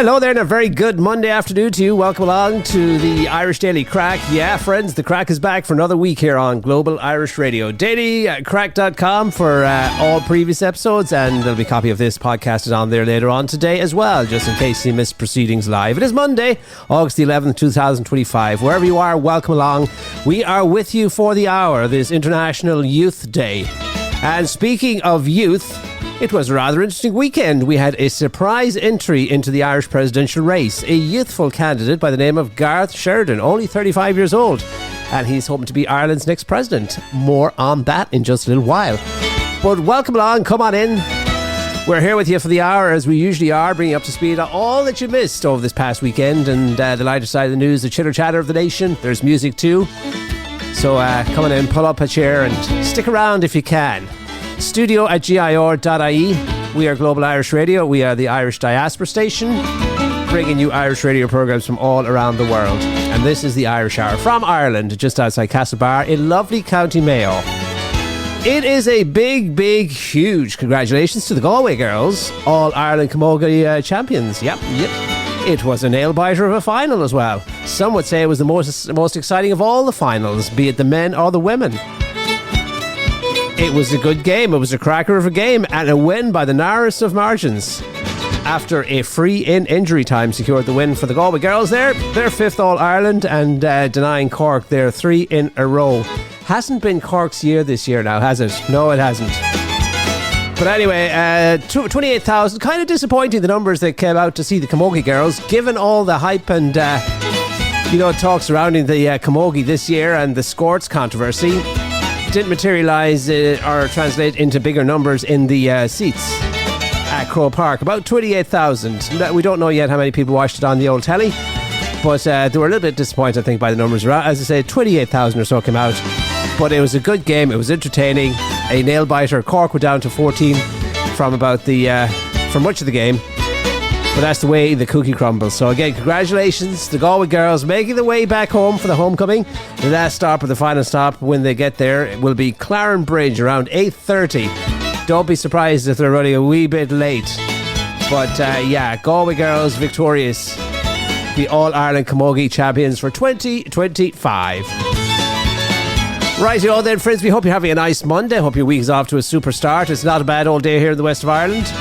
Hello there and a very good Monday afternoon to you. Welcome along to the Irish Daily Crack. Yeah, friends, the Crack is back for another week here on Global Irish Radio. dailycrack.com for all previous episodes, and there'll be a copy of this podcasted on there later on today as well, just in case you missed proceedings live. It is Monday, August the 11th, 2025. Wherever you are, welcome along. We are with you for the hour, this International Youth Day. And speaking of youth, it was a rather interesting weekend. We had a surprise entry into the Irish presidential race. A youthful candidate by the name of Garth Sheridan, only 35 years old. And he's hoping to be Ireland's next president. More on that in just a little while. But welcome along, come on in. We're here with you for the hour, as we usually are, bringing you up to speed on all that you missed over this past weekend. And the lighter side of the news, the chitter chatter of the nation. There's music too. So come on in, pull up a chair and stick around if you can. studio@gir.ie. We are Global Irish Radio. We are the Irish Diaspora Station, bringing you Irish radio programmes from all around the world. And this is the Irish Hour from Ireland, just outside Castlebar in lovely County Mayo. It is a big, huge congratulations to the Galway girls, All-Ireland Camogie champions. Yep. It was a nail-biter of a final as well. Some would say it was the most exciting of all the finals, be it the men or the women. It was a good game. It was a cracker of a game and a win by the narrowest of margins. After a free-in injury time secured the win for the Galway girls there. Their fifth All-Ireland and denying Cork their 3 in a row. Hasn't been Cork's year this year now, has it? No, it hasn't. But anyway, 28,000. Kind of disappointing, the numbers that came out to see the Camogie girls, given all the hype and talk surrounding the Camogie this year and the Scorts controversy. Didn't materialise or translate into bigger numbers in the seats at Croke Park. About 28,000. We don't know yet how many people watched it on the old telly, but they were a little bit disappointed, I think, by the numbers. As I say, 28,000 or so came out, but it was a good game. It was entertaining. A nail biter. Cork were down to 14 from much of the game. But that's the way the cookie crumbles. So again, congratulations, the Galway girls making the way back home for the homecoming. The last stop or the final stop when they get there, it will be Clarenbridge around 8:30. Don't be surprised if they're running a wee bit late. But Galway girls victorious. The All-Ireland Camogie champions for 2025. Righty-o then, friends, we hope you're having a nice Monday. Hope your week is off to a super start. It's not a bad old day here in the west of Ireland.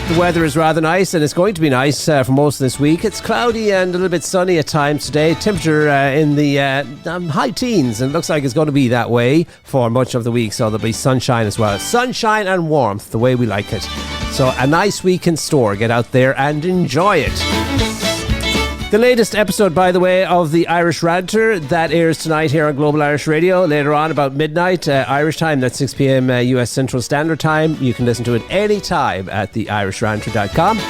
The weather is rather nice, and it's going to be nice for most of this week. It's cloudy and a little bit sunny at times today. Temperature in the high teens, and it looks like it's going to be that way for much of the week. So there'll be sunshine as well. Sunshine and warmth, the way we like it. So a nice week in store. Get out there and enjoy it. The latest episode, by the way, of the Irish Ranter, that airs tonight here on Global Irish Radio. Later on, about midnight, Irish time, that's 6 p.m. US Central Standard Time. You can listen to it anytime at theirishranter.com.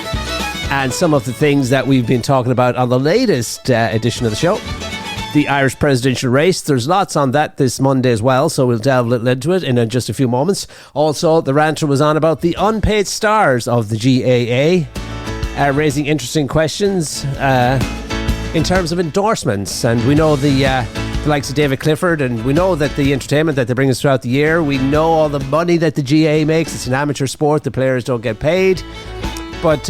And some of the things that we've been talking about on the latest edition of the show. The Irish presidential race. There's lots on that this Monday as well, so we'll delve a little into it in just a few moments. Also, the Ranter was on about the unpaid stars of the GAA. Raising interesting questions in terms of endorsements, and we know the likes of David Clifford, and we know that the entertainment that they bring us throughout the year. We know all the money that the GAA makes. It's an amateur sport. The players don't get paid, but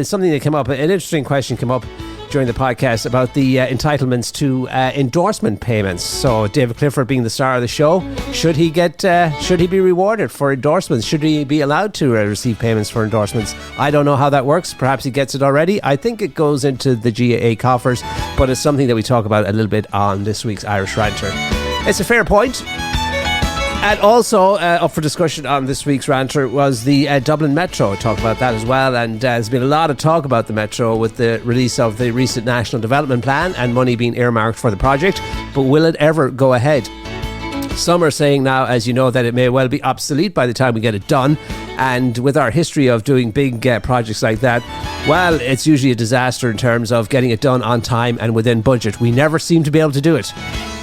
something that came up, an interesting question came up during the podcast about the entitlements to endorsement payments. So David Clifford, being the star of the show, should he be rewarded for endorsements? Should he be allowed to receive payments for endorsements? I don't know how that works. Perhaps he gets it already. I think it goes into the GAA coffers, but it's something that we talk about a little bit on this week's Irish Ranter. It's a fair point. And also up for discussion on this week's Ranter was the Dublin Metro. Talk about that as well. And there's been a lot of talk about the Metro with the release of the recent National Development Plan and money being earmarked for the project. But will it ever go ahead? Some are saying now, as you know, that it may well be obsolete by the time we get it done. And with our history of doing big projects like that, well, it's usually a disaster in terms of getting it done on time and within budget. We never seem to be able to do it.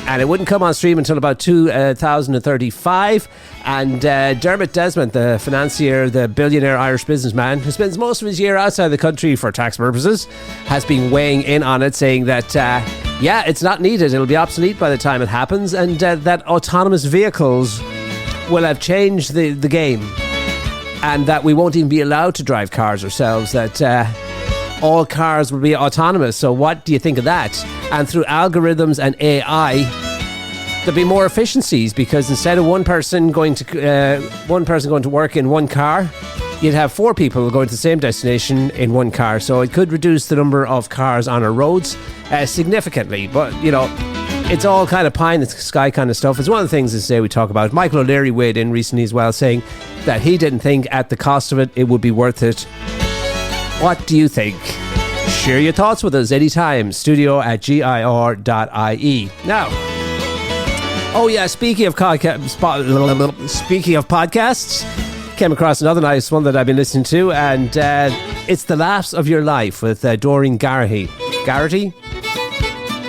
And it wouldn't come on stream until about 2035. And Dermot Desmond, the financier, the billionaire Irish businessman who spends most of his year outside the country for tax purposes, has been weighing in on it, saying that, it's not needed. It'll be obsolete by the time it happens. And that autonomous vehicles will have changed the game. And that we won't even be allowed to drive cars ourselves. That all cars will be autonomous. So what do you think of that? And through algorithms and AI, there'll be more efficiencies, because instead of one person going to work in one car, you'd have 4 people going to the same destination in one car. So it could reduce the number of cars on our roads significantly. But, you know, it's all kind of pie in the sky kind of stuff. It's one of the things, as I say, we talk about. Michael O'Leary weighed in recently as well, saying that he didn't think at the cost of it, it would be worth it. What do you think? Share your thoughts with us anytime. studio@gir.ie. Now, oh yeah, speaking of podcasts, came across another nice one that I've been listening to, and it's The Laughs of Your Life with Doreen Garrity.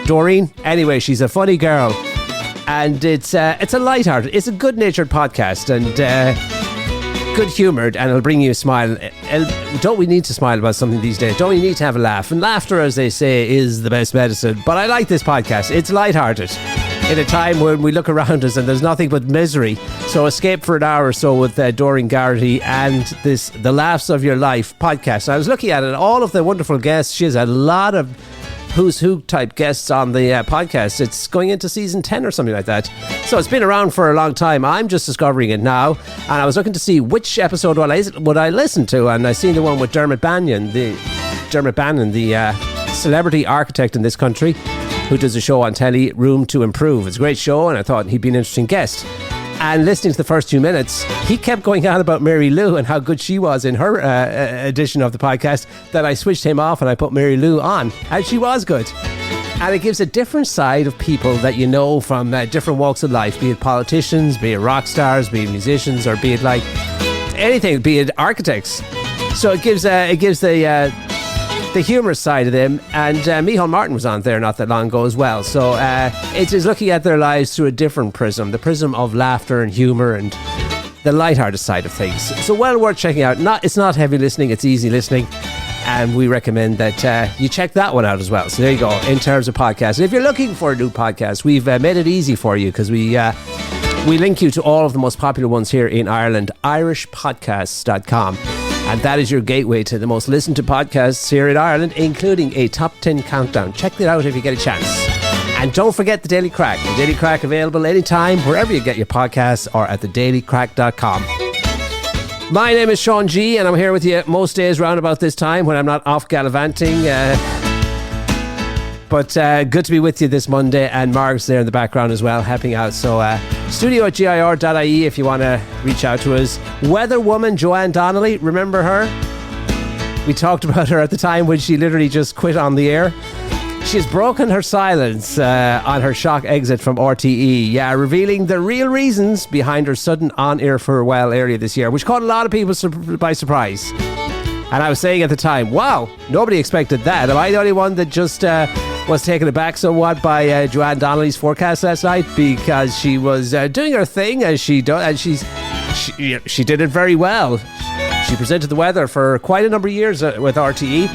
Doreen? Anyway, she's a funny girl, and it's a lighthearted, it's a good-natured podcast, and good-humoured, and it'll bring you a smile. Don't we need to smile about something these days? Don't we need to have a laugh? And laughter, as they say, is the best medicine. But I like this podcast. It's lighthearted in a time when we look around us and there's nothing but misery. So escape for an hour or so with Doreen Garrity and this The Laughs of Your Life podcast. I was looking at it, all of the wonderful guests. She has a lot of who's who type guests on the podcast. It's going into season 10 or something like that. So it's been around for a long time. I'm just discovering it now, and I was looking to see which episode would I listen to, and I seen the one with Dermot Bannon, the celebrity architect in this country, who does a show on telly, Room to Improve. It's a great show, and I thought he'd be an interesting guest. And listening to the first 2 minutes, he kept going on about Mary Lou and how good she was in her edition of the podcast, that I switched him off and I put Mary Lou on, and she was good. And it gives a different side of people that you know from different walks of life, be it politicians, be it rock stars, be it musicians, or be it like anything, be it architects. So it gives the humorous side of them, and Micheál Martin was on there not that long ago as well. So it is looking at their lives through a different prism, the prism of laughter and humour and the lighthearted side of things. So well worth checking out. It's not heavy listening, it's easy listening, and we recommend that you check that one out as well. So there you go, in terms of podcasts. And if you're looking for a new podcast, we've made it easy for you, because we link you to all of the most popular ones here in Ireland, irishpodcasts.com. And that is your gateway to the most listened to podcasts here in Ireland, including a top 10 countdown. Check it out if you get a chance. And don't forget the Daily Crack. The Daily Crack available anytime, wherever you get your podcasts, or at thedailycrack.com. My name is Sean G, and I'm here with you most days round about this time when I'm not off gallivanting. But good to be with you this Monday, and Mark's there in the background as well, helping out. So studio@gir.ie if you want to reach out to us. Weather woman Joanne Donnelly, remember her? We talked about her at the time when she literally just quit on the air. She's broken her silence on her shock exit from RTE. Yeah, revealing the real reasons behind her sudden on-air farewell earlier this year, which caught a lot of people by surprise. And I was saying at the time, wow, nobody expected that. Am I the only one that just was taken aback somewhat by Joanne Donnelly's forecast last night? Because she was doing her thing as she does, and she did it very well. She presented the weather for quite a number of years with RTE.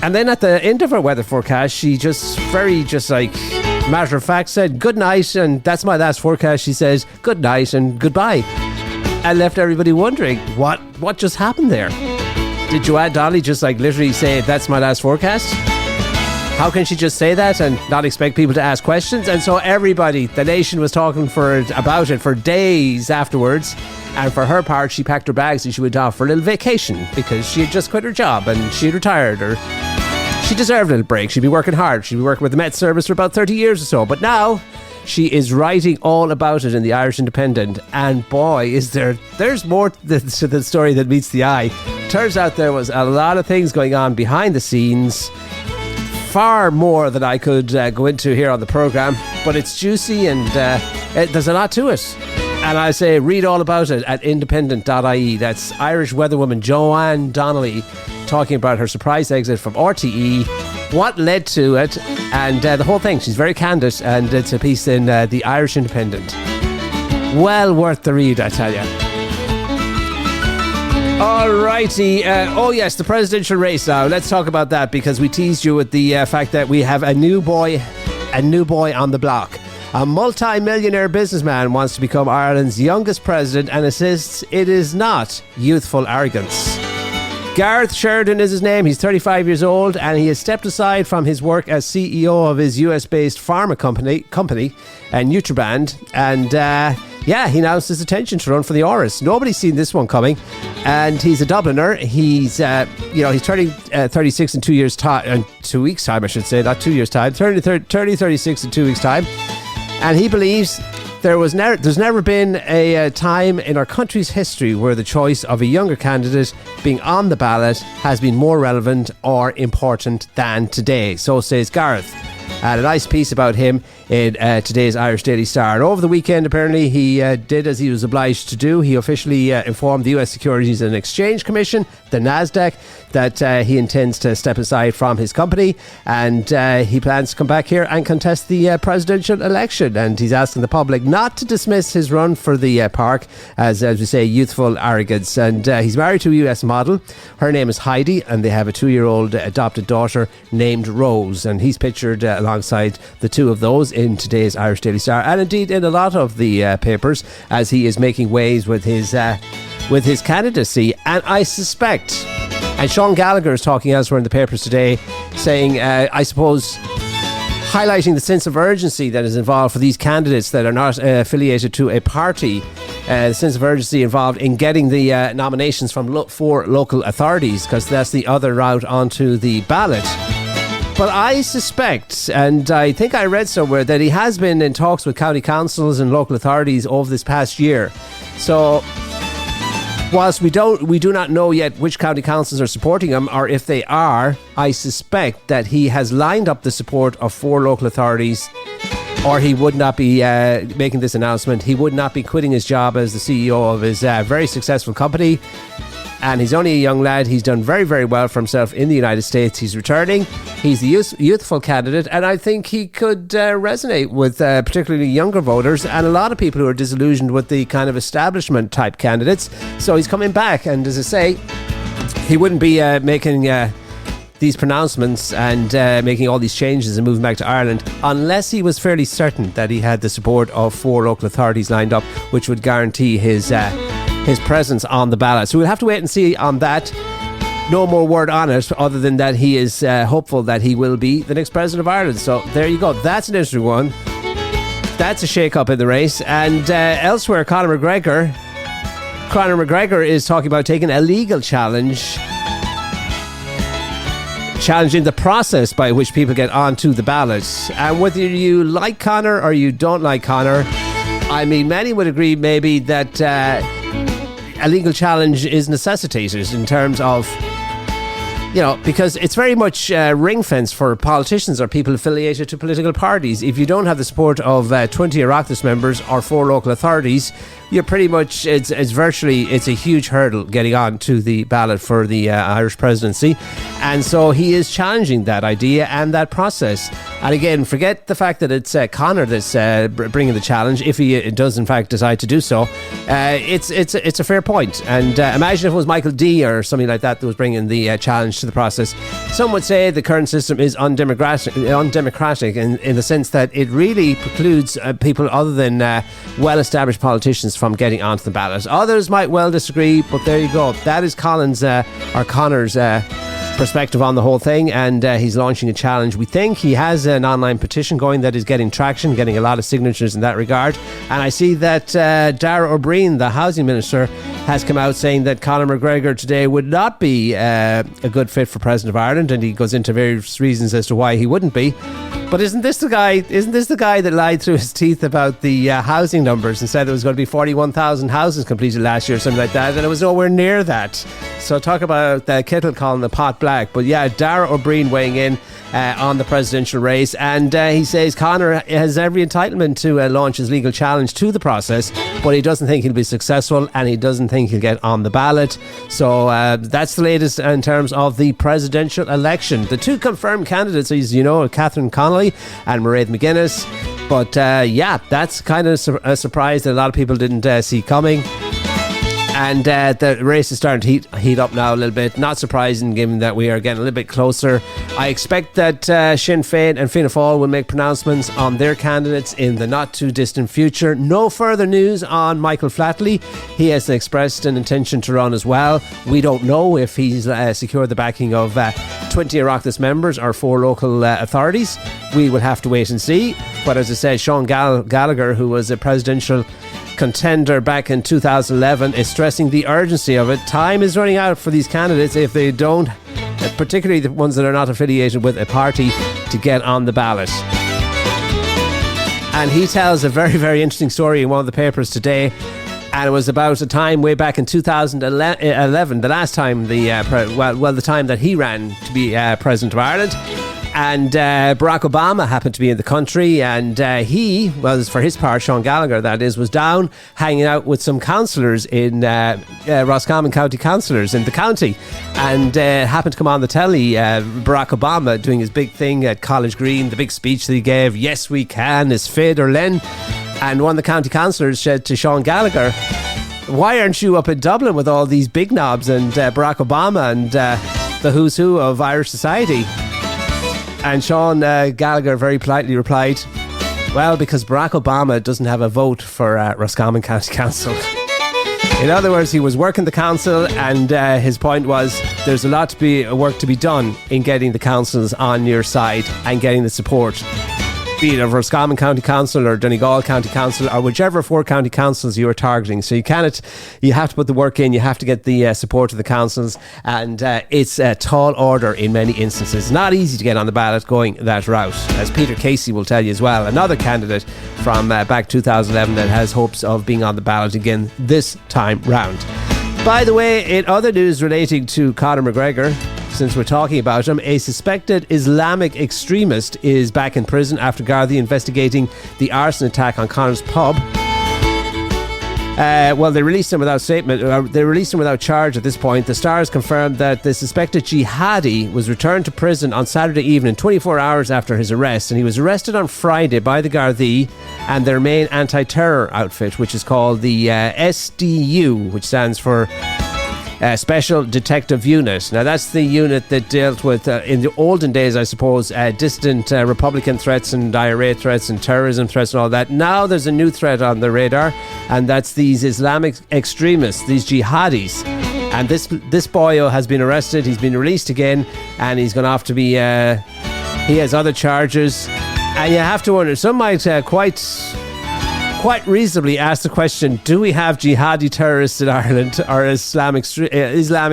And then at the end of her weather forecast, she just matter of fact said good night, and that's my last forecast. She says good night and goodbye, and left everybody wondering what just happened there. Did Joanne Donnelly just literally say that's my last forecast? How can she just say that and not expect people to ask questions? And so everybody, the nation, was talking about it for days afterwards. And for her part, she packed her bags and she went off for a little vacation, because she had just quit her job and she had retired, or she deserved a little break. She'd be working hard. She'd be working with the Met Service for about 30 years or so. But now she is writing all about it in the Irish Independent. And boy, there's more to the story than meets the eye. Turns out there was a lot of things going on behind the scenes. Far more than I could go into here on the programme. But it's juicy, and there's a lot to it. And I say read all about it at independent.ie. That's Irish weatherwoman Joanne Donnelly talking about her surprise exit from RTE, what led to it, and the whole thing. She's very candid, and it's a piece in the Irish Independent. Well worth the read, I tell you. Alrighty. Oh yes, the presidential race now. Let's talk about that, because we teased you with the fact that we have a new boy on the block. A multi-millionaire businessman wants to become Ireland's youngest president and insists it is not youthful arrogance. Gareth Sheridan is his name. He's 35 years old, and he has stepped aside from his work as CEO of his US-based pharma company, Nutriband, and he announced his intention to run for the Áras. Nobody's seen this one coming, and he's a Dubliner. He's turning 36 in 2 years' time, 2 weeks' time, I should say, not 2 years' time. Turning 36 in 2 weeks' time, and he believes there's never been a time in our country's history where the choice of a younger candidate being on the ballot has been more relevant or important than today. So says Gareth. And a nice piece about him in today's Irish Daily Star. And over the weekend, apparently, he did as he was obliged to do. He officially informed the US Securities and Exchange Commission, the NASDAQ, that he intends to step aside from his company, and he plans to come back here and contest the presidential election. And he's asking the public not to dismiss his run for the park as we say, youthful arrogance. And he's married to a US model. Her name is Heidi, and they have a 2-year-old adopted daughter named Rose. And he's pictured alongside the two of those in today's Irish Daily Star, and indeed in a lot of the papers, as he is making waves with his candidacy. And I suspect, and Sean Gallagher is talking elsewhere in the papers today, saying, I suppose, highlighting the sense of urgency that is involved for these candidates that are not affiliated to a party, the sense of urgency involved in getting the nominations from for local authorities, because that's the other route onto the ballot. But I suspect, and I think I read somewhere, that he has been in talks with county councils and local authorities over this past year. So whilst we do not know yet which county councils are supporting him, or if they are, I suspect that he has lined up the support of 4 local authorities, or he would not be making this announcement. He would not be quitting his job as the CEO of his very successful company. And he's only a young lad. He's done very, very well for himself in the United States. He's returning. He's the youthful candidate, and I think he could resonate with particularly younger voters and a lot of people who are disillusioned with the kind of establishment type candidates. So he's coming back, and as I say, he wouldn't be making these pronouncements and making all these changes and moving back to Ireland unless he was fairly certain that he had the support of 4 local authorities lined up, which would guarantee his presence on the ballot. So we'll have to wait and see on that. No more word on it other than that he is hopeful that he will be the next president of Ireland. So there you go. That's an interesting one. That's a shake-up in the race. And elsewhere, Conor McGregor is talking about taking a legal challenge, challenging the process by which people get onto the ballot. And whether you like Conor or you don't like Conor, I mean, many would agree maybe that a legal challenge is necessitated in terms of, because it's very much ring fence for politicians or people affiliated to political parties. If you don't have the support of 20 Oireachtas members or 4 local authorities, you're pretty much, it's a huge hurdle getting on to the ballot for the Irish presidency. And so he is challenging that idea and that process. And again, forget the fact that it's Conor that's bringing the challenge, if he does in fact decide to do so. It's a fair point. And imagine if it was Michael D or something like that was bringing the challenge to the process. Some would say the current system is undemocratic in the sense that it really precludes people other than well-established politicians from getting onto the ballot. Others might well disagree, but there you go. That is Conor's perspective on the whole thing, and he's launching a challenge. We think he has an online petition going that is getting traction, getting a lot of signatures in that regard. And I see that Dara Ó Briain, the housing minister, has come out saying that Conor McGregor today would not be a good fit for President of Ireland, and he goes into various reasons as to why he wouldn't be. But isn't this the guy that lied through his teeth about the housing numbers and said there was going to be 41,000 houses completed last year or something like that, and it was nowhere near that? So talk about the kettle calling the pot black. But yeah, Dara Ó Briain weighing in on the presidential race, and he says Conor has every entitlement to launch his legal challenge to the process, but he doesn't think he'll be successful, and he doesn't think he'll get on the ballot. So that's the latest in terms of the presidential election. The 2 confirmed candidates, as you know, Catherine Connolly and Mairead McGuinness. But that's kind of a surprise that a lot of people didn't see coming. And the race is starting to heat up now a little bit. Not surprising given that we are getting a little bit closer. I expect that Sinn Féin and Fianna Fáil will make pronouncements on their candidates in the not too distant future. No further news on Michael Flatley. He has expressed an intention to run as well. We don't know if he's secured the backing of 20 Oireachtas members or 4 local authorities. We will have to wait and see. But as I said, Sean Gallagher, who was a presidential contender back in 2011, is stressing the urgency of it. Time is running out for these candidates if they don't, particularly the ones that are not affiliated with a party, to get on the ballot. And he tells a very, very interesting story in one of the papers today. And it was about a time way back in 2011, the last time the time that he ran to be President of Ireland. And Barack Obama happened to be in the country, and he was, for his part, Sean Gallagher that is, was down hanging out with some councillors in Roscommon County councillors in the county, and happened to come on the telly, Barack Obama doing his big thing at College Green, the big speech that he gave, "Yes we can," is Fid or Len. And one of the county councillors said to Sean Gallagher, "Why aren't you up in Dublin with all these big knobs and Barack Obama and the who's who of Irish society?" And Sean Gallagher very politely replied, "Well, because Barack Obama doesn't have a vote for Roscommon County Council." In other words, he was working the council, and his point was there's a lot work to be done in getting the councils on your side and getting the support, be it of Roscommon County Council or Donegal County Council or whichever 4 county councils you are targeting. So you have to put the work in, you have to get the support of the councils, and it's a tall order in many instances. Not easy to get on the ballot going that route, as Peter Casey will tell you as well, another candidate from back 2011 that has hopes of being on the ballot again this time round. By the way, in other news relating to Conor McGregor, since we're talking about him, a suspected Islamic extremist is back in prison after Gardaí investigating the arson attack on Conor's pub. Well, they released him without statement. They released him without charge at this point. The Stars confirmed that the suspected jihadi was returned to prison on Saturday evening, 24 hours after his arrest, and he was arrested on Friday by the Gardaí and their main anti-terror outfit, which is called the SDU, which stands for Special Detective Unit. Now that's the unit that dealt with in the olden days, I suppose, distant Republican threats and IRA threats and terrorism threats and all that. Now there's a new threat on the radar, and that's these Islamic extremists, these jihadis. And this boyo has been arrested. He's been released again, and he's going to have to be he has other charges, and you have to wonder, some might quite reasonably ask the question, do we have jihadi terrorists in Ireland or Islamic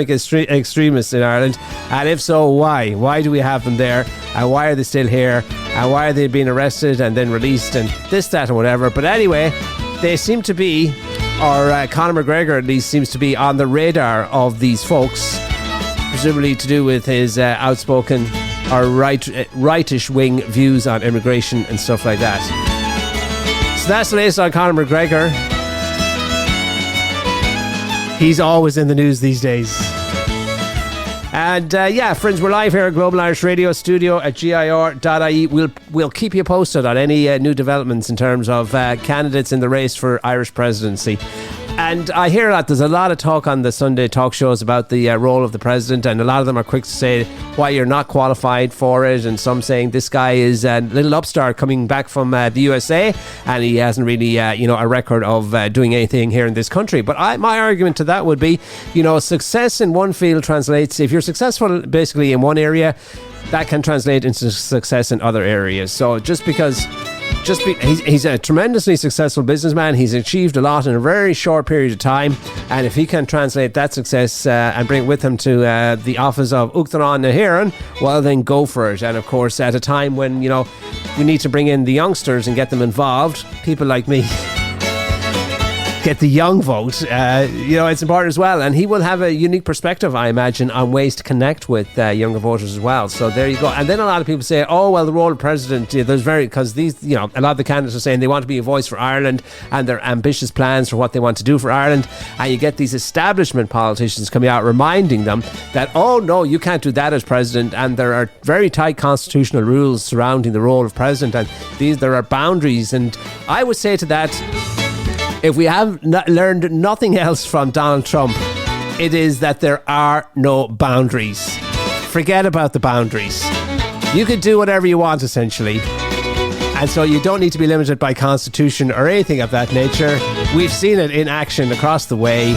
extremists in Ireland? And if so, why? Why do we have them there? And why are they still here? And why are they being arrested and then released and this, that and whatever? But anyway, they seem to be, or Conor McGregor at least seems to be on the radar of these folks, presumably to do with his outspoken or rightish wing views on immigration and stuff like that. So that's the latest on Conor McGregor. He's always in the news these days. And friends, we're live here at Global Irish Radio Studio at GIR.ie. We'll keep you posted on any new developments in terms of candidates in the race for Irish presidency. And I hear that there's a lot of talk on the Sunday talk shows about the role of the president, and a lot of them are quick to say why you're not qualified for it, and some saying this guy is a little upstart coming back from the USA and he hasn't really a record of doing anything here in this country. But my argument to that would be, success in one field translates, if you're successful basically in one area, that can translate into success in other areas. So he's a tremendously successful businessman. He's achieved a lot in a very short period of time, and if he can translate that success and bring it with him to the office of Uachtaráin na hÉireann, well then go for it. And of course, at a time when we need to bring in the youngsters and get them involved, people like me, get the young vote, it's important as well. And he will have a unique perspective, I imagine, on ways to connect with younger voters as well. So there you go. And then a lot of people say, oh, well, the role of president, because these, a lot of the candidates are saying they want to be a voice for Ireland and their ambitious plans for what they want to do for Ireland. And you get these establishment politicians coming out reminding them that, oh, no, you can't do that as president. And there are very tight constitutional rules surrounding the role of president. And there are boundaries. And I would say to that, If we have learned nothing else from Donald Trump, it is that there are no boundaries. Forget about the boundaries. You could do whatever you want, essentially. And so you don't need to be limited by constitution or anything of that nature. We've seen it in action across the way.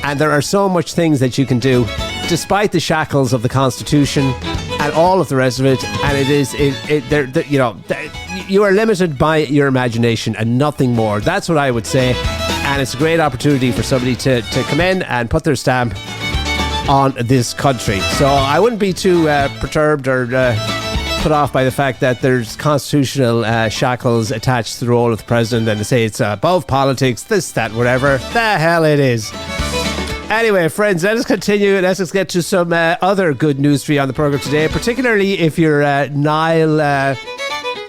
And there are so much things that you can do, despite the shackles of the constitution and all of the rest of it. And it is, you are limited by your imagination and nothing more. That's what I would say. And it's a great opportunity for somebody to come in and put their stamp on this country. So I wouldn't be too perturbed or put off by the fact that there's constitutional shackles attached to the role of the president, and to say it's above politics, this, that, whatever. The hell it is. Anyway, friends, let us continue. Let's get to some other good news for you on the programme today, particularly if you're Niall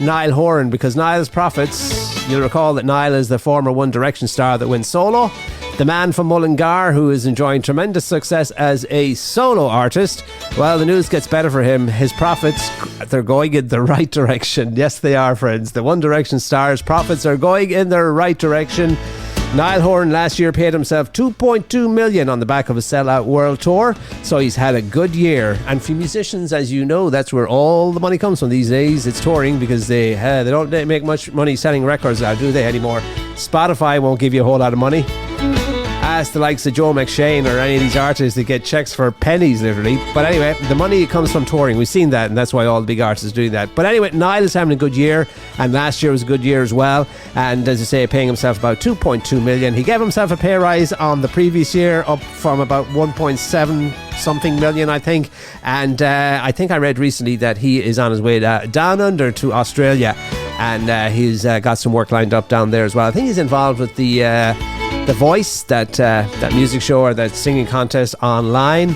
Horan, because Niall's Prophets, you'll recall that Niall is the former One Direction star that went solo. The man from Mullingar, who is enjoying tremendous success as a solo artist. Well, the news gets better for him. His profits, they're going in the right direction. Yes, they are, friends. The One Direction star's profits are going in the right direction. Niall Horan last year paid himself $2.2 million on the back of a sellout world tour, so he's had a good year. And for musicians, as you know, that's where all the money comes from these days. It's touring, because they don't make much money selling records now, do they, anymore? Spotify won't give you a whole lot of money. Ask the likes of Joe McShane or any of these artists that get checks for pennies, literally. But anyway, the money comes from touring. We've seen that, and that's why all the big artists are doing that. But anyway, Niall is having a good year, and last year was a good year as well. And as I say, paying himself about $2.2 million. He gave himself a pay rise on the previous year, up from about 1.7 something million, I think. And I think I read recently that he is on his way down under to Australia, and he's got some work lined up down there as well. I think he's involved with the Voice, that music show or that singing contest online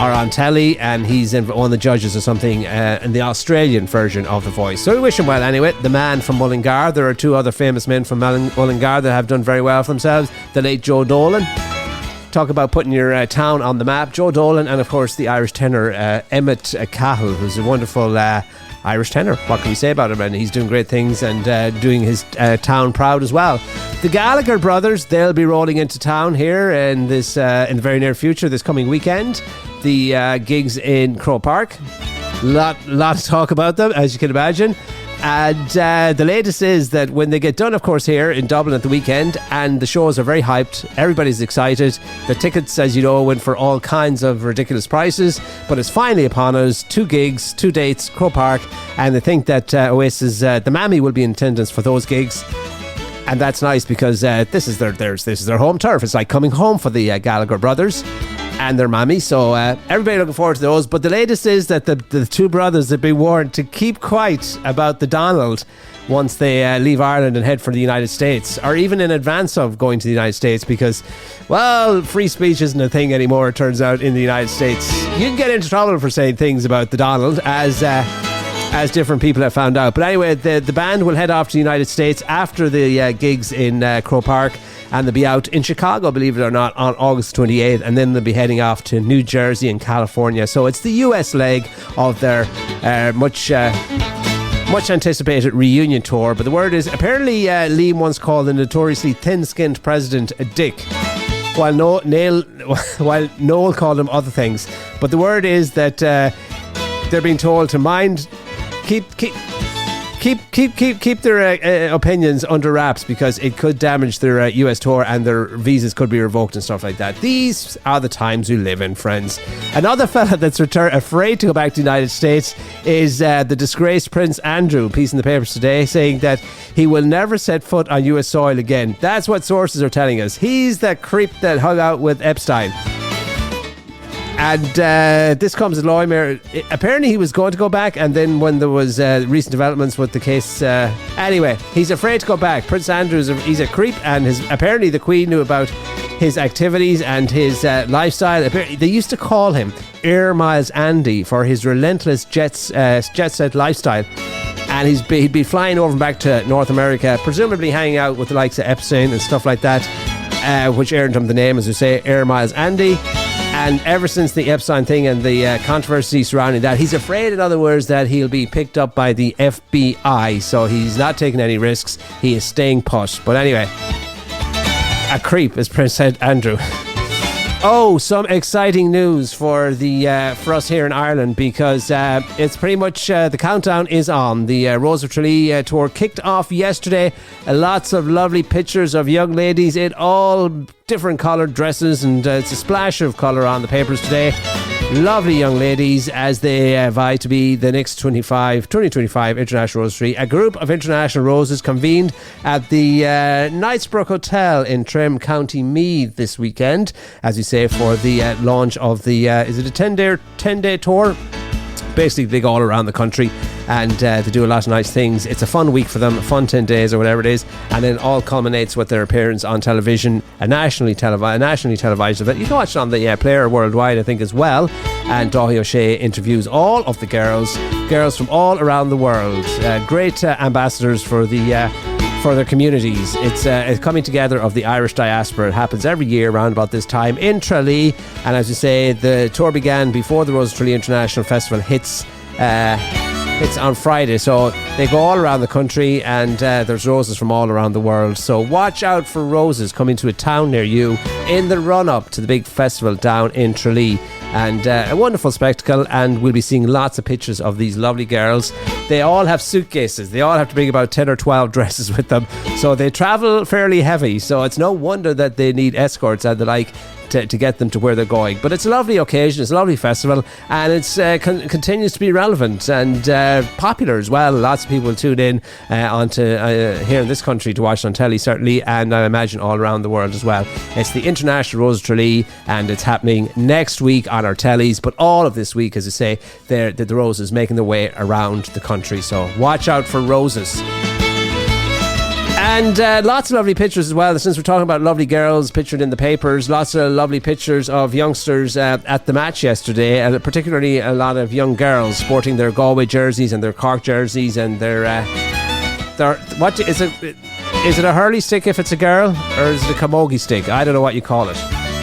or on telly, and he's one of the judges or something in the Australian version of The Voice. So we wish him well anyway. The man from Mullingar. There are two other famous men from Mullingar that have done very well for themselves. The late Joe Dolan. Talk about putting your town on the map. Joe Dolan, and of course the Irish tenor Emmett Cahill, who's a wonderful Irish tenor. What can we say about him? And he's doing great things and doing his town proud as well. The Gallagher brothers, they'll be rolling into town here in this in the very near future, this coming weekend. The gigs in Croke Park. Lot of talk about them, as you can imagine. And the latest is that when they get done, of course, here in Dublin at the weekend, and the shows are very hyped, everybody's excited. The tickets, as you know, went for all kinds of ridiculous prices, but it's finally upon us. 2 gigs, 2 dates, Croke Park, and they think that Oasis, the Mammy, will be in attendance for those gigs. And that's nice, because this is their home turf. It's like coming home for the Gallagher brothers and their Mammy. So everybody looking forward to those. But the latest is that the two brothers have been warned to keep quiet about the Donald once they leave Ireland and head for the United States, or even in advance of going to the United States, because, well, free speech isn't a thing anymore, it turns out, in the United States. You can get into trouble for saying things about the Donald, as different people have found out. But anyway, the band will head off to the United States after the gigs in Croke Park, and they'll be out in Chicago, believe it or not, on August 28th, and then they'll be heading off to New Jersey and California. So it's the US leg of their much anticipated reunion tour. But the word is, apparently Liam once called the notoriously thin-skinned president a dick, while Noel called him other things. But the word is that they're being told to keep their opinions under wraps, because it could damage their US tour, and their visas could be revoked and stuff like that. These are the times we live in, friends. Another fella that's afraid to go back to the United States is the disgraced Prince Andrew. Piece in the papers today saying that he will never set foot on US soil again. That's what sources are telling us. He's that creep that hung out with Epstein. And this comes at Loymere. Apparently he was going to go back, and then when there was recent developments with the case, anyway, he's afraid to go back. Prince Andrew, he's a creep, and apparently the Queen knew about his activities and his lifestyle. They used to call him Air Miles Andy for his relentless jet set lifestyle. And he'd be flying over and back to North America, presumably hanging out with the likes of Epstein and stuff like that, which earned him the name, as we say, Air Miles Andy. And ever since the Epstein thing and the controversy surrounding that, he's afraid, in other words, that he'll be picked up by the FBI. So he's not taking any risks. He is staying put. But anyway, A creep, as Prince said, Andrew. Oh, some exciting news for for us here in Ireland, because it's pretty much the countdown is on. The Rose of Tralee tour kicked off yesterday. Lots of lovely pictures of young ladies in all different coloured dresses, and it's a splash of colour on the papers today. Lovely young ladies as they vie to be the next 2025 International Rose Tree. A group of international roses convened at the Knightsbrook Hotel in Trim, County Meath this weekend, as we say, for the launch of the, is it a 10-day tour? Basically, they go all around the country and they do a lot of nice things. It's a fun week for them, a fun 10 days or whatever it is, and then all culminates with their appearance on television, a nationally televised event. You can watch it on the Player Worldwide, I think, as well. And Dáithí O'Shea interviews all of the girls from all around the world. Great ambassadors for their communities. It's a coming together of the Irish diaspora. It happens every year around about this time in Tralee, and as you say, the tour began before the Rose of Tralee International Festival hits on Friday, so they go all around the country, and there's roses from all around the world. So watch out for roses coming to a town near you in the run-up to the big festival down in Tralee. And a wonderful spectacle, and we'll be seeing lots of pictures of these lovely girls. They all have suitcases. They all have to bring about 10 or 12 dresses with them, so they travel fairly heavy, so it's no wonder that they need escorts and the like to get them to where they're going. But it's a lovely occasion, it's a lovely festival, and it's continues to be relevant and popular as well. Lots of people tune in onto here in this country to watch it on telly, certainly, and I imagine all around the world as well. It's the International Rose of Tralee, and it's happening next week on our tellies, but all of this week, as I say, the roses making their way around the country, so watch out for roses. And lots of lovely pictures as well. Since we're talking about lovely girls pictured in the papers, lots of lovely pictures of youngsters at the match yesterday, and particularly a lot of young girls sporting their Galway jerseys and their Cork jerseys and their what is it? Is it a hurley stick if it's a girl, or is it a camogie stick? I don't know what you call it.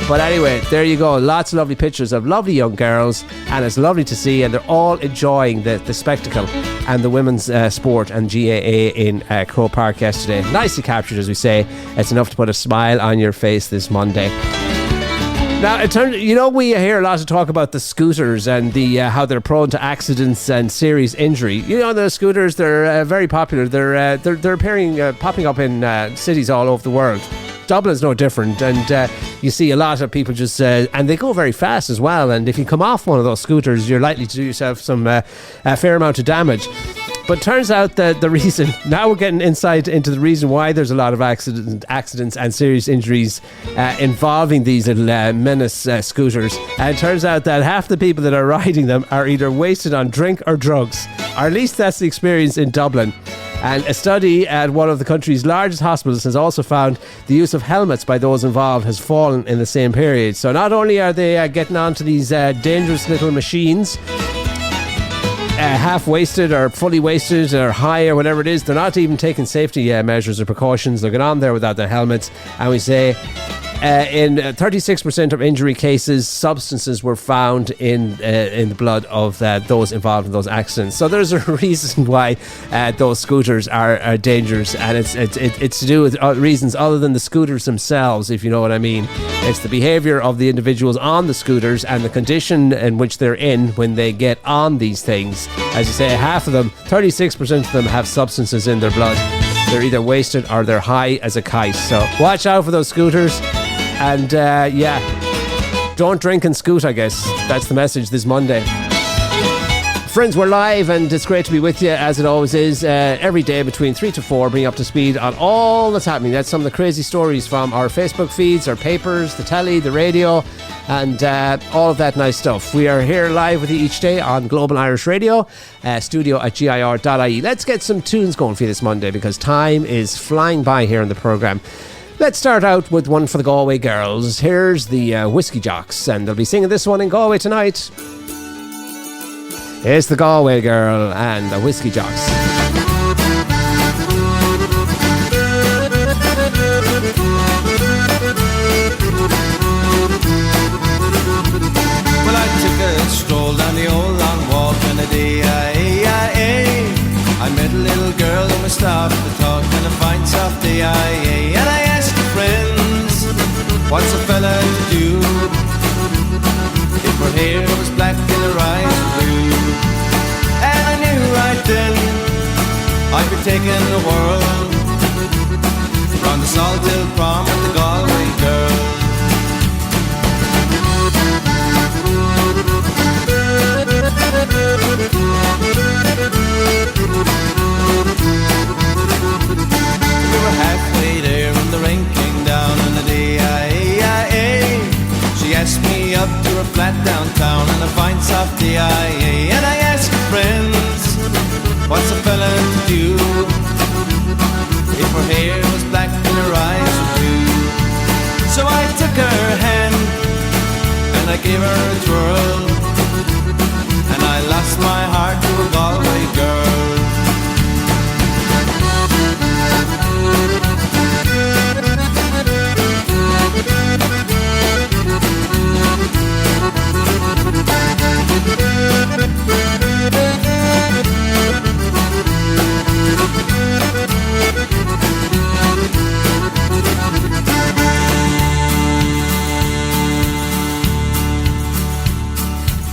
But anyway, there you go. Lots of lovely pictures of lovely young girls, and it's lovely to see, and they're all enjoying the spectacle and the women's sport and GAA in Croke Park yesterday. Nicely captured, as we say. It's enough to put a smile on your face this Monday. Now, it turns, we hear a lot of talk about the scooters and the how they're prone to accidents and serious injury. The scooters, they're very popular. They're appearing, popping up in cities all over the world. Dublin's no different, and you see a lot of people just and they go very fast as well, and if you come off one of those scooters, you're likely to do yourself some a fair amount of damage. But turns out that the reason, now we're getting insight into the reason why there's a lot of accidents and serious injuries involving these little menace scooters. And it turns out that half the people that are riding them are either wasted on drink or drugs, or at least that's the experience in Dublin. And a study at one of the country's largest hospitals has also found the use of helmets by those involved has fallen in the same period. So not only are they getting onto these dangerous little machines, half wasted or fully wasted or high or whatever it is, they're not even taking safety measures or precautions. They're going on there without their helmets. And we say in 36% of injury cases, substances were found in the blood of those involved in those accidents. So there's a reason why those scooters are dangerous, and it's to do with reasons other than the scooters themselves, if you know what I mean. It's the behaviour of the individuals on the scooters and the condition in which they're in when they get on these things. As you say, half of them, 36% of them, have substances in their blood. They're either wasted or they're high as a kite. So watch out for those scooters. And don't drink and scoot, I guess. That's the message this Monday. Friends, we're live, and it's great to be with you, as it always is, every day between 3 to 4, bring you up to speed on all that's happening. That's some of the crazy stories from our Facebook feeds, our papers, the telly, the radio, and all of that nice stuff. We are here live with you each day on Global Irish Radio, studio at gir.ie. Let's get some tunes going for you this Monday, because time is flying by here in the programme. Let's start out with one for the Galway girls. Here's the Whiskey Jocks, and they'll be singing this one in Galway tonight. It's the Galway Girl and the Whiskey Jocks. Well, I took a stroll down the old long walk in the day. I met a little girl and we stopped to talk and a fine soft day. And I asked her friends, taking the world. From the Salt Hill Prom with the Galway girl. We were halfway there when the rain came down on the D-I-A. She asked me up to her flat downtown on a fine soft D-I-A. And I asked her friends, what's a fella to do if her hair was black and her eyes were blue? So I took her hand and I gave her a twirl, and I lost my heart to a Galway girl.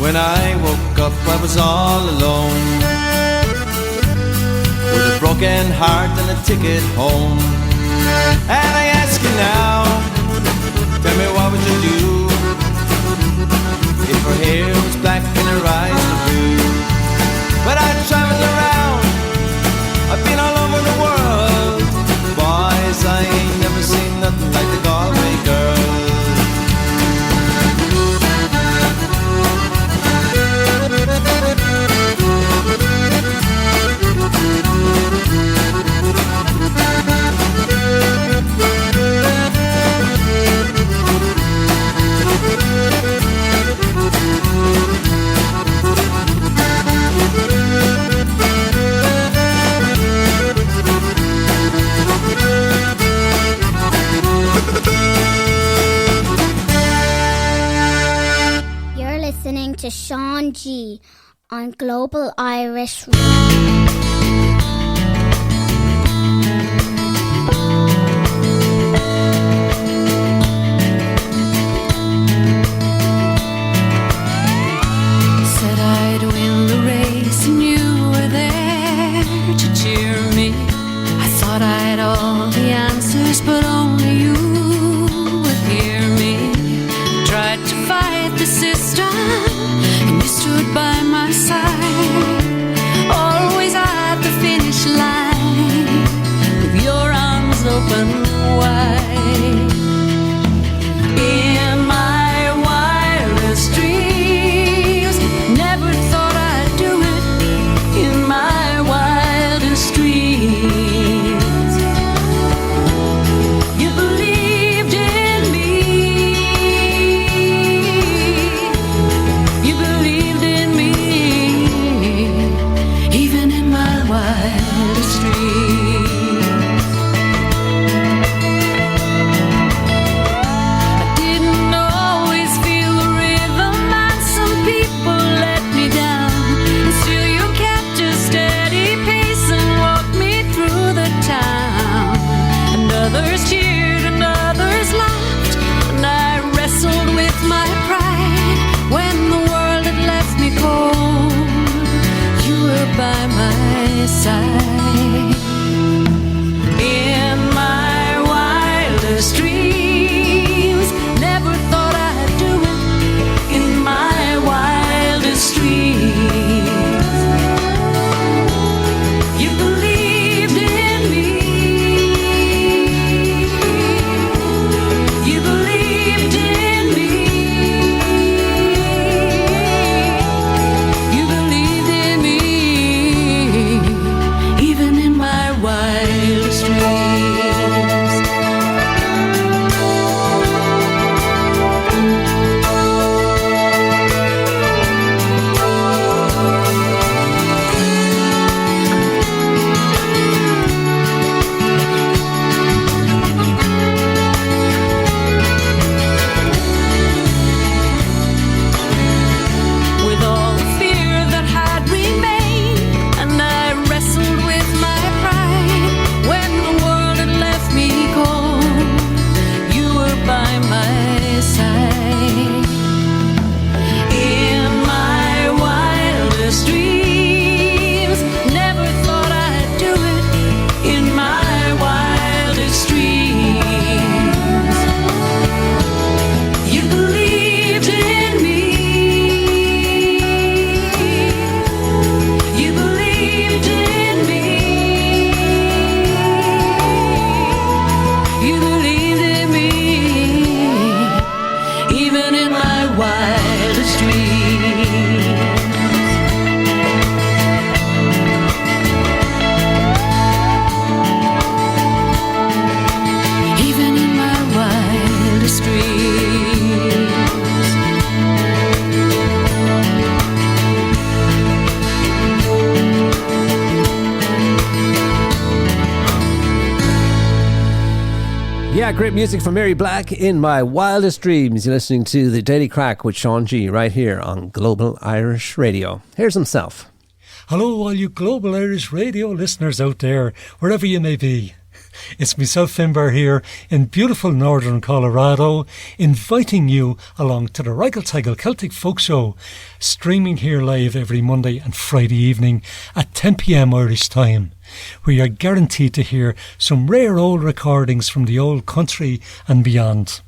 When I woke up I was all alone, with a broken heart and a ticket home. And I ask you now, tell me what would you do if her hair was black and her eyes were blue? But I traveled around, I've been all over the world. Boys, I ain't never seen nothing like the Galway girl. You're listening to Sean G on Global Irish Radio. Said I'd win the race and you were there to cheer me. I thought I'd all the answers, but only you would hear me. Tried to fight the system, and you stood by my side, always at the finish line, with your arms open wide. In my wildest dreams, never thought I'd do it. In my wildest dreams, you believed in me. You believed in me, even in my wildest dreams. I didn't always feel the rhythm, and some people let me down. And still you kept a steady pace and walked me through the town. And others cheered and others laughed, and I wrestled with my pride. When the world had left me cold, you were by my side. In my wildest dreams, never thought I'd do it. In my wildest dreams, you believed in me. You believed in me. You believed in me, Yeah, great music from Mary Black in my wildest dreams. You're listening to the Daily Crack with Sean G right here on Global Irish Radio. Here's himself. Hello, all you Global Irish Radio listeners out there, wherever you may be. It's myself, Finbar, here in beautiful northern Colorado, inviting you along to the Raggle Taggle Celtic Folk Show, streaming here live every Monday and Friday evening at 10 p.m. Irish time, where you're guaranteed to hear some rare old recordings from the old country and beyond.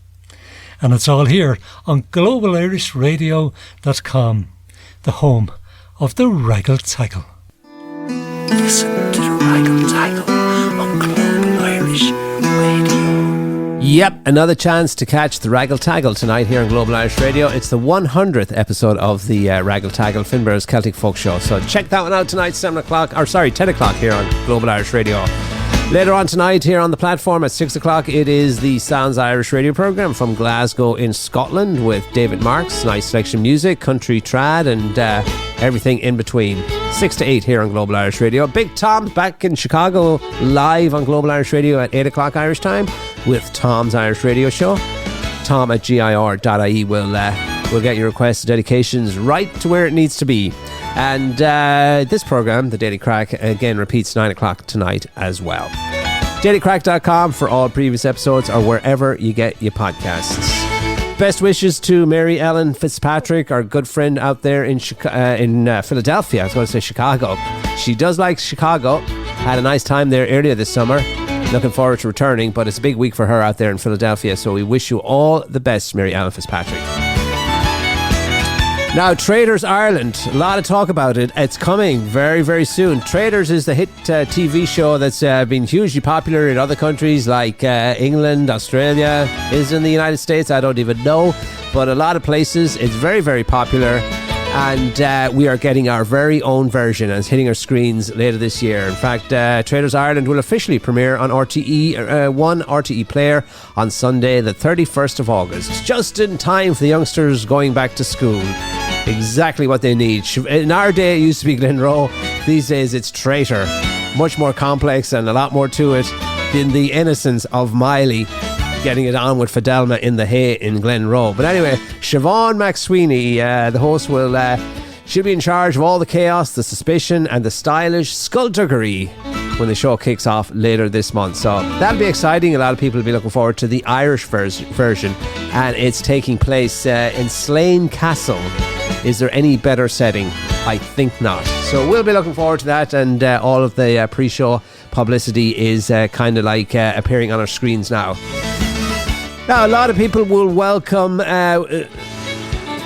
And it's all here on globalirishradio.com, the home of the Raggle Taggle. Listen to the Raggle Taggle on Global Irish Radio. Yep, another chance to catch the Raggle Taggle tonight here on Global Irish Radio. It's the 100th episode of the Raggle Taggle, Finbar's Celtic Folk Show. So check that one out tonight, 10 o'clock here on Global Irish Radio. Later on tonight here on the platform at 6 o'clock, it is the Sounds Irish radio programme from Glasgow in Scotland with David Marks. Nice selection of music, country trad and everything in between. 6 to 8 here on Global Irish Radio. Big Tom's back in Chicago live on Global Irish Radio at 8 o'clock Irish time with Tom's Irish Radio Show. Tom at gir.ie will get your requests, dedications right to where it needs to be. And this programme, The Daily Crack, again repeats 9 o'clock tonight as well. dailycrack.com for all previous episodes or wherever you get your podcasts. Best wishes to Mary Ellen Fitzpatrick, our good friend out there in Philadelphia. I was going to say Chicago. She does like Chicago. Had a nice time there earlier this summer. Looking forward to returning, but it's a big week for her out there in Philadelphia. So we wish you all the best, Mary Ellen Fitzpatrick. Now, Traders Ireland, a lot of talk about it. It's coming very, very soon. Traders is the hit TV show that's been hugely popular in other countries like England, Australia. Is it in the United States? I don't even know. But a lot of places, it's very, very popular. And we are getting our very own version and it's hitting our screens later this year. In fact, Traders Ireland will officially premiere on RTE1 RTE Player on Sunday the 31st of August. Just in time for the youngsters going back to school. Exactly what they need. In our day it used to be Glenroe. These days it's Traitor. Much more complex and a lot more to it than the innocence of Miley getting it on with Fidelma in the hay in Glenroe. But anyway, Siobhan McSweeney, the host, she'll be in charge of all the chaos, the suspicion and the stylish skullduggery when the show kicks off later this month. So that'll be exciting. A lot of people will be looking forward to the Irish version, and it's taking place in Slane Castle. Is there any better setting? I think not. So we'll be looking forward to that, and all of the pre-show publicity is kind of like appearing on our screens now. Now, a lot of people will welcome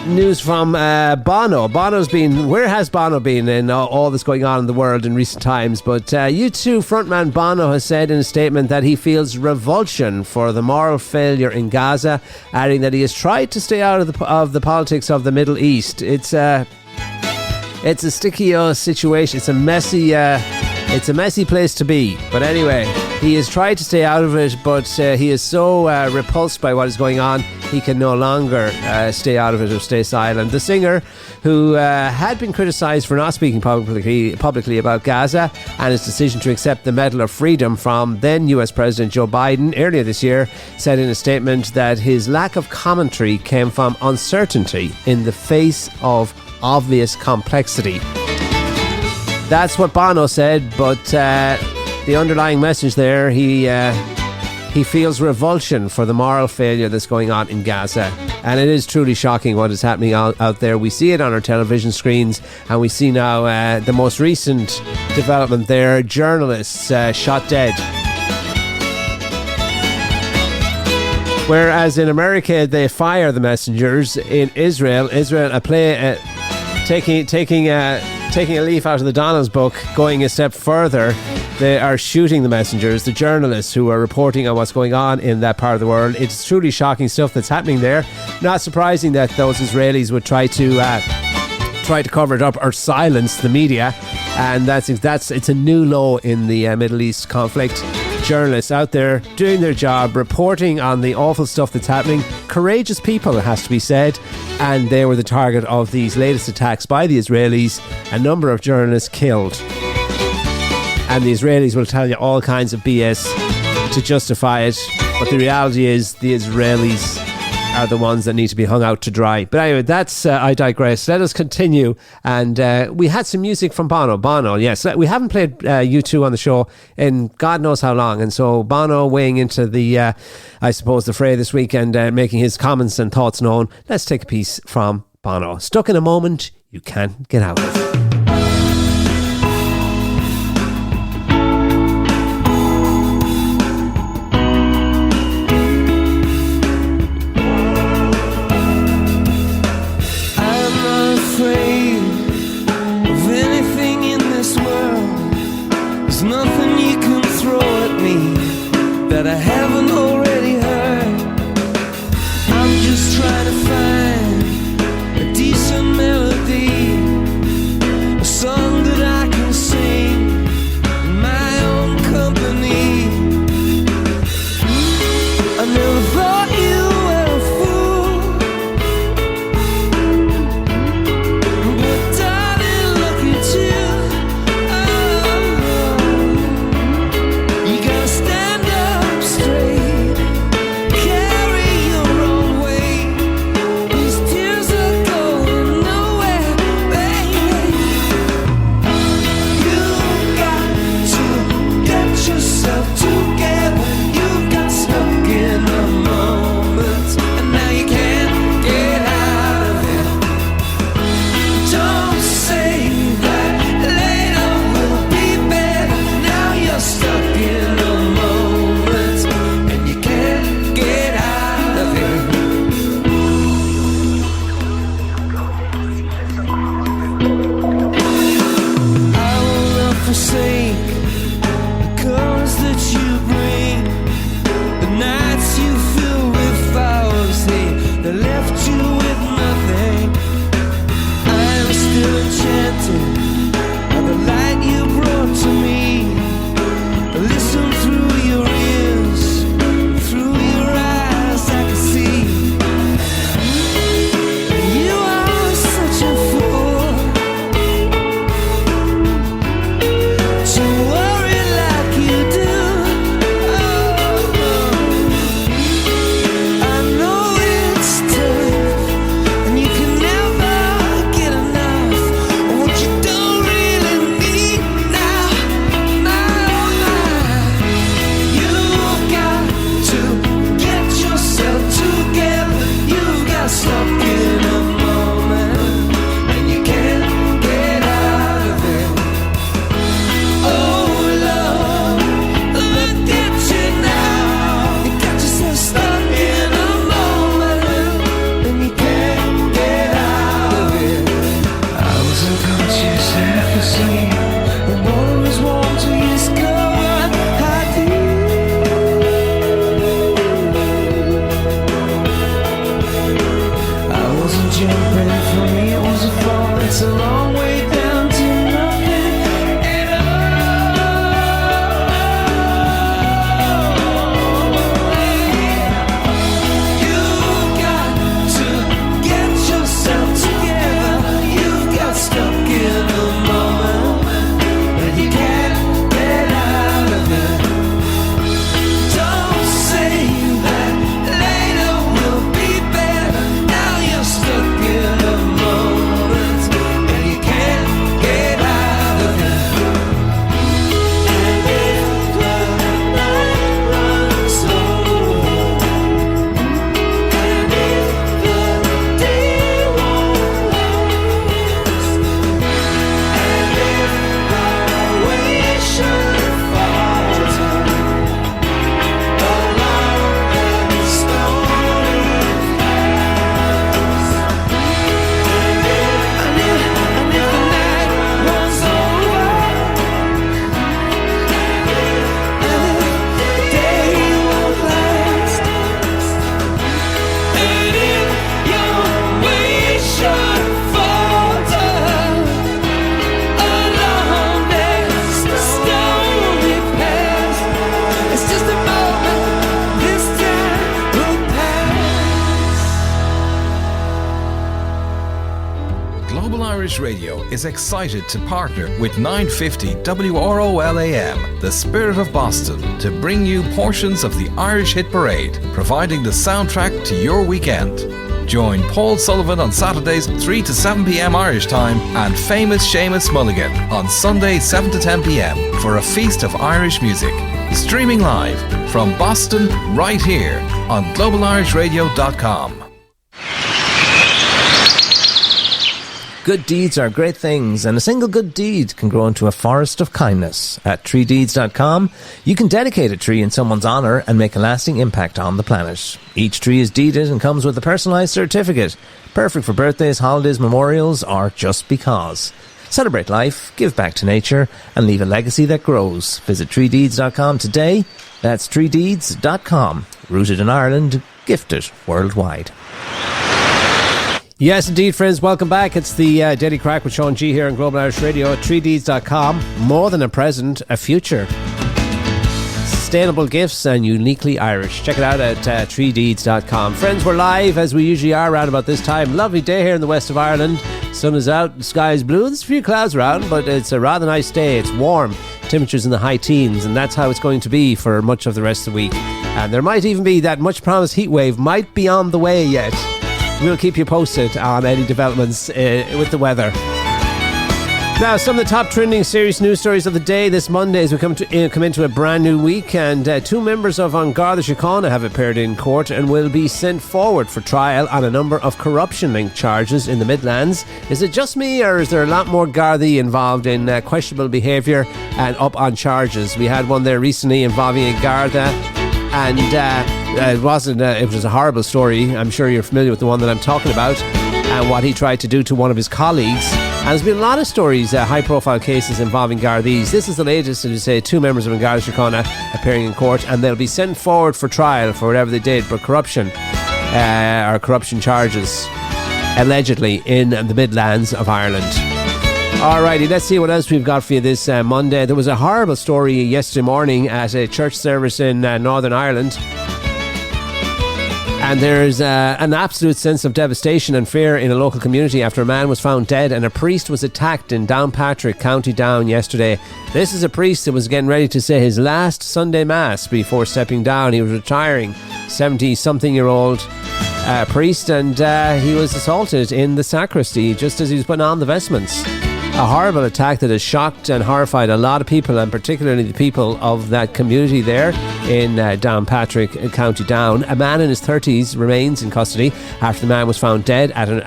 news from Bono. Where has Bono been in all that's going on in the world in recent times? But U2 frontman Bono has said in a statement that he feels revulsion for the moral failure in Gaza, adding that he has tried to stay out of the politics of the Middle East. It's a sticky situation. It's a messy place to be. But anyway, he has tried to stay out of it, but he is so repulsed by what is going on, he can no longer stay out of it or stay silent. The singer, who had been criticised for not speaking publicly about Gaza and his decision to accept the Medal of Freedom from then US President Joe Biden earlier this year, said in a statement that his lack of commentary came from uncertainty in the face of obvious complexity. That's what Bono said, but the underlying message there, he feels revulsion for the moral failure that's going on in Gaza. And it is truly shocking what is happening out there. We see it on our television screens, and we see now the most recent development there, journalists shot dead. Whereas in America they fire the messengers, in Israel taking a leaf out of the Donald's book, going a step further, they are shooting the messengers, the journalists who are reporting on what's going on in that part of the world. It's truly shocking stuff that's happening there. Not surprising that those Israelis would try to cover it up or silence the media, and it's a new low in the Middle East conflict. Journalists out there doing their job, reporting on the awful stuff that's happening. Courageous people, it has to be said, and they were the target of these latest attacks by the Israelis. A number of journalists killed, and the Israelis will tell you all kinds of BS to justify it. But the reality is the Israelis are the ones that need to be hung out to dry. But anyway, that's I digress. Let us continue. And we had some music from Bono. Bono, yes. We haven't played U2 on the show in God knows how long. And so Bono weighing into the, I suppose, the fray this week and making his comments and thoughts known. Let's take a piece from Bono. Stuck in a moment you can't get out of. That I haven't already heard. I'm just trying to find a decent melody, a song that I can sing in my own company. I never thought you were a fool, but darling, look at you. Oh, you gotta stand up straight. Irish Radio is excited to partner with 950 WROL AM, the Spirit of Boston, to bring you portions of the Irish Hit Parade, providing the soundtrack to your weekend. Join Paul Sullivan on Saturdays 3 to 7 p.m. Irish time and famous Seamus Mulligan on Sundays 7 to 10 p.m. for a feast of Irish music. Streaming live from Boston right here on globalirishradio.com. Good deeds are great things, and a single good deed can grow into a forest of kindness. At treedeeds.com, you can dedicate a tree in someone's honour and make a lasting impact on the planet. Each tree is deeded and comes with a personalised certificate, perfect for birthdays, holidays, memorials, or just because. Celebrate life, give back to nature, and leave a legacy that grows. Visit treedeeds.com today. That's treedeeds.com. Rooted in Ireland, gifted worldwide. Yes, indeed, friends. Welcome back. It's the Daily Crack with Sean G here on Global Irish Radio at treedeeds.com. More than a present, a future. Sustainable gifts and uniquely Irish. Check it out at treedeeds.com. Friends, we're live as we usually are around about this time. Lovely day here in the west of Ireland. Sun is out, the sky is blue. There's a few clouds around, but it's a rather nice day. It's warm. Temperatures in the high teens, and that's how it's going to be for much of the rest of the week. And there might even be that much promised heat wave might be on the way yet. We'll keep you posted on any developments with the weather. Now, some of the top trending serious news stories of the day this Monday as we come into a brand new week, and two members of An Garda Síochána have appeared in court and will be sent forward for trial on a number of corruption-linked charges in the Midlands. Is it just me, or is there a lot more Gardaí involved in questionable behaviour and up on charges? We had one there recently involving a Garda, and it was a horrible story. I'm sure you're familiar with the one that I'm talking about and what he tried to do to one of his colleagues. And there's been a lot of stories, high profile cases involving Gardaís. This is the latest, as you say, two members of An Garda Síochána appearing in court, and they'll be sent forward for trial for whatever they did, but corruption corruption charges allegedly in the Midlands of Ireland. Alrighty, let's see what else we've got for you this Monday. There was a horrible story yesterday morning at a church service in Northern Ireland. And there's an absolute sense of devastation and fear in a local community after a man was found dead and a priest was attacked in Downpatrick, County Down yesterday. This is a priest that was getting ready to say his last Sunday Mass before stepping down. He was retiring, 70-something-year-old priest, and he was assaulted in the sacristy just as he was putting on the vestments. A horrible attack that has shocked and horrified a lot of people, and particularly the people of that community there in Downpatrick, County Down. A man in his 30s remains in custody after another man was found dead at an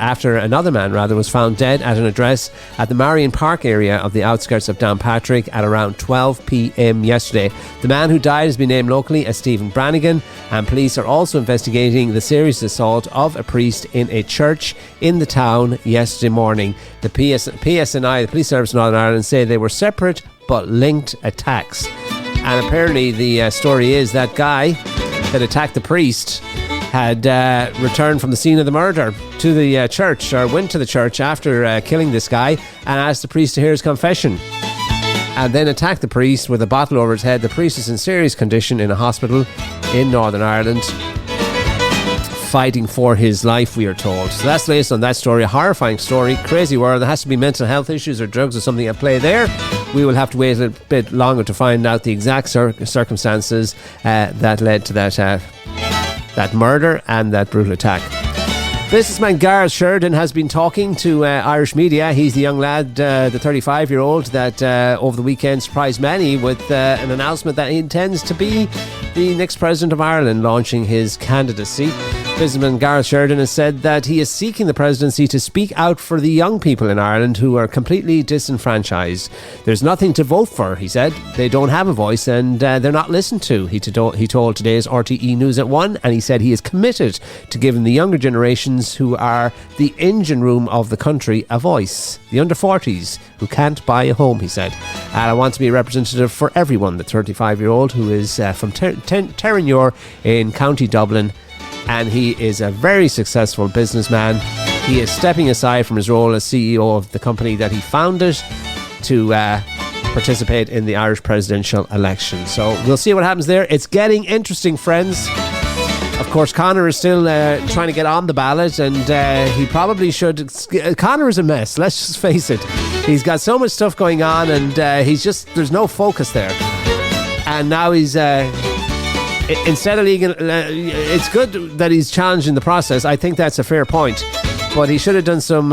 address at the Marion Park area of the outskirts of Downpatrick at around 12 p.m. yesterday. The man who died has been named locally as Stephen Brannigan, and police are also investigating the serious assault of a priest in a church in the town yesterday morning. The PSNI, the Police Service of Northern Ireland, say they were separate but linked attacks. And apparently the story is that guy that attacked the priest had returned from the scene of the murder to the church, or went to the church after killing this guy and asked the priest to hear his confession, and then attacked the priest with a bottle over his head. The priest is in serious condition in a hospital in Northern Ireland, fighting for his life, we are told. So that's the latest on that story. A horrifying story, crazy world. There has to be mental health issues or drugs or something at play there. We will have to wait a bit longer to find out the exact circumstances that led to that murder and that brutal attack. Businessman Gareth Sheridan has been talking to Irish media. He's the young lad, the 35-year-old, that over the weekend surprised many with an announcement that he intends to be the next President of Ireland, launching his candidacy. Businessman Gareth Sheridan has said that he is seeking the presidency to speak out for the young people in Ireland who are completely disenfranchised. There's nothing to vote for, he said. They don't have a voice and they're not listened to, he told today's RTE News at 1, and he said he is committed to giving the younger generations, who are the engine room of the country, a voice. The under 40s who can't buy a home, he said. And I want to be a representative for everyone, the 35-year-old who is from Terranure in County Dublin, and he is a very successful businessman. He is stepping aside from his role as CEO of the company that he founded to participate in the Irish presidential election. So we'll see what happens there. It's getting interesting, friends. Of course, Conor is still trying to get on the ballot, and he probably should. Conor is a mess, let's just face it. He's got so much stuff going on, and there's no focus there. And now he's instead of legal, it's good that he's challenging the process. I think that's a fair point, but he should have done some.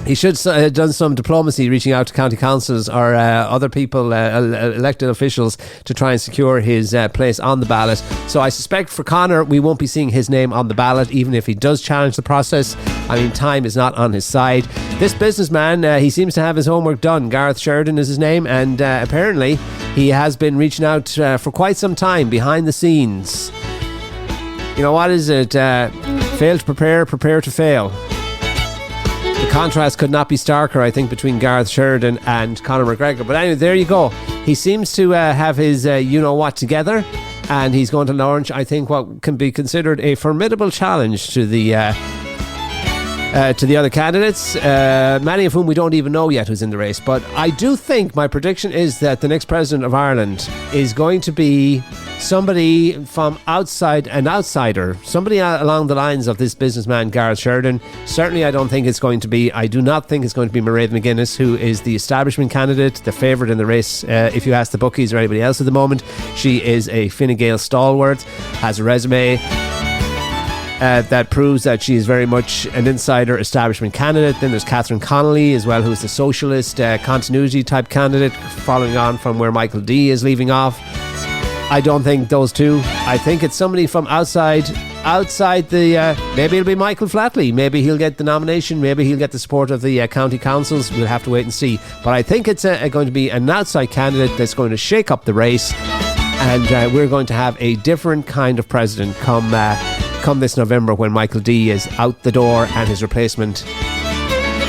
He should have done some diplomacy, reaching out to county councils or other people, elected officials, to try and secure his place on the ballot. So I suspect for Conor, we won't be seeing his name on the ballot, even if he does challenge the process. I mean, time is not on his side. This businessman, he seems to have his homework done. Gareth Sheridan is his name, and apparently he has been reaching out for quite some time behind the scenes. You know, what is it? Fail to prepare, prepare to fail. The contrast could not be starker, I think, between Gareth Sheridan and Conor McGregor. But anyway, there you go. He seems to have his you-know-what together, and he's going to launch, I think, what can be considered a formidable challenge to the other candidates, many of whom we don't even know yet who's in the race. But I do think, my prediction is that the next president of Ireland is going to be somebody from outside, an outsider, somebody along the lines of this businessman Gareth Sheridan. Certainly I do not think it's going to be Mairead McGuinness, who is the establishment candidate, the favourite in the race, if you ask the bookies or anybody else at the moment. She is a Fine Gael stalwart, has a resume that proves that she is very much an insider establishment candidate. Then there's Catherine Connolly as well, who's the socialist continuity type candidate, following on from where Michael D is leaving off. I don't think those two. I think it's somebody from outside the... maybe it'll be Michael Flatley. Maybe he'll get the nomination. Maybe he'll get the support of the county councils. We'll have to wait and see. But I think it's going to be an outside candidate that's going to shake up the race. And we're going to have a different kind of president come this November, when Michael D is out the door and his replacement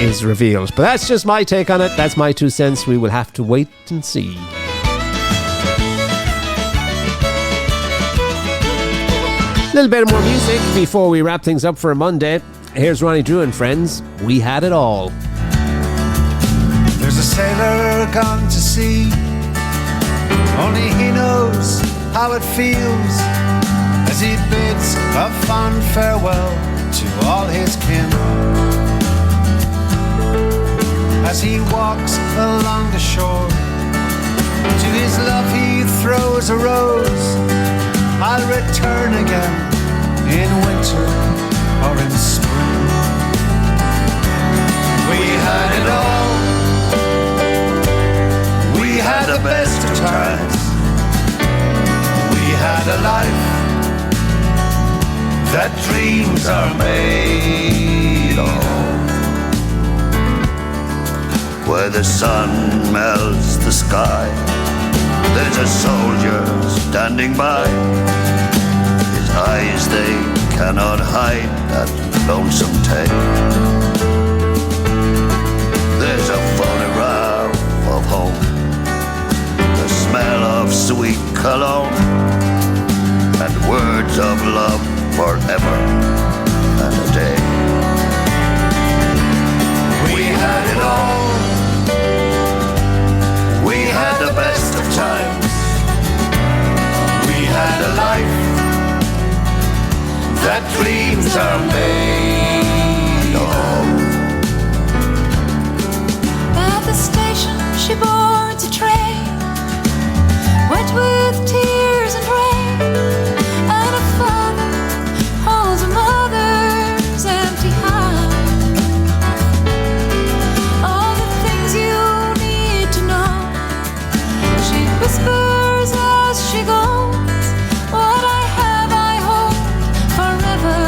is revealed. But that's just my take on it. That's my 2 cents. We will have to wait and see. A little bit more music before we wrap things up for a Monday. Here's Ronnie Drew and friends. We had it all. There's a sailor gone to sea. Only he knows how it feels as he bids a fond farewell to all his kin. As he walks along the shore, to his love he throws a rose. I'll return again in winter or in spring. We had it all. We had the best of times. We had a life that dreams are made of. Where the sun melts the sky, there's a soldier standing by. His eyes, they cannot hide that lonesome tale. There's a photograph of home, the smell of sweet cologne, and words of love forever and a day. We had it all. We had the best of times. We had a life that dreams are made of. At the station she boards a train, wet with tears and rain, and a father holds a mother's empty hand. All the things you need to know, she whispers as she goes. What I have I hold forever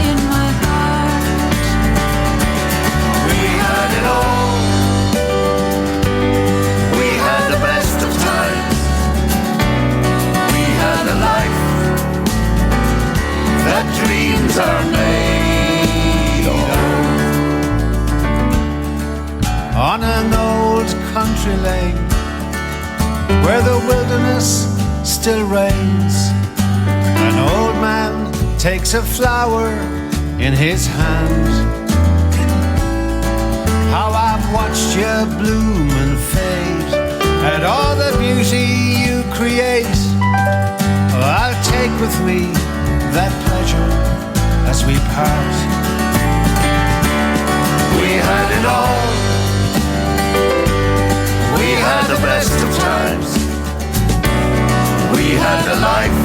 in my heart. We had it all. We had the best of times. We had a life that dreams are made of. On an old country lane, where the wilderness still reigns, an old man takes a flower in his hand. How I've watched you bloom and fade, and all the beauty you create, I'll take with me that pleasure as we part. We had it all. We had the best of times. We had the life